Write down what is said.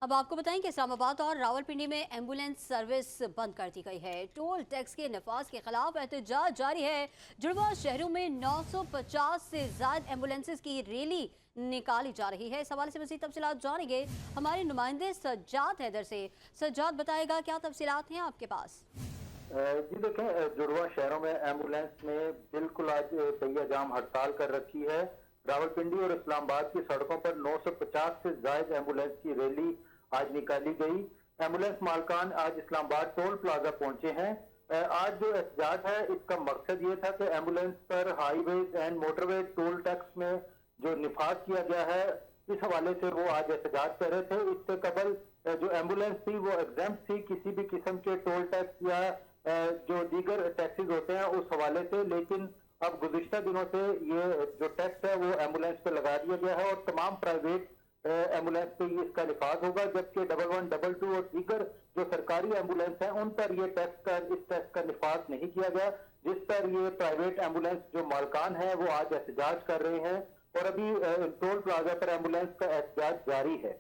अब आपको बताएं कि इस्लामाबाद और रावलपिंडी में एम्बुलेंस सर्विस बंद कर दी गई है। टोल टैक्स के नफाज के खिलाफ एहतजाज जारी है। जुड़वा शहरों में 950 से ज्यादा एम्बुलेंसेज की रैली निकाली जा रही है। इस हवाले से मज़ीद तफसीलात जानेंगे हमारे नुमाइंदे सज्जाद हैदर से। सज्जाद बताएगा क्या तफसीलात हैं आपके पास। जी देखें, जुड़वा शहरों में एम्बुलेंस ने बिल्कुल आज पहिया जाम हड़ताल कर रखी है। रावलपिंडी और इस्लामाबाद की सड़कों पर 950 से ज्यादा एम्बुलेंस की रैली आज निकाली गई। एम्बुलेंस मालकान आज इस्लामाबाद टोल प्लाजा पहुंचे हैं। आज जो एहतजाज है इसका मकसद ये था कि एम्बुलेंस पर highway and motorway toll tax में जो निफाज किया गया है इस हवाले से वो आज एहतजाज कर रहे थे। इससे कबल जो एम्बुलेंस थी वो एग्जाम्प्ट थी किसी भी किस्म के टोल टैक्स या जो दीगर टैक्सेस होते हैं उस हवाले से, लेकिन अब गुज़िश्ता दिनों से ये जो टैक्स है वो एम्बुलेंस पे लगा दिया गया है और तमाम प्राइवेट एम्बुलेंस पे ये इसका निफाज होगा, जबकि 1112 और दीगर जो सरकारी एम्बुलेंस हैं उन पर ये इस टैक्स का निफाज नहीं किया गया, जिस पर ये प्राइवेट एम्बुलेंस जो मालकान है वो आज एहतजाज कर रहे हैं और अभी टोल प्लाजा पर एम्बुलेंस का एहतजाज जारी है।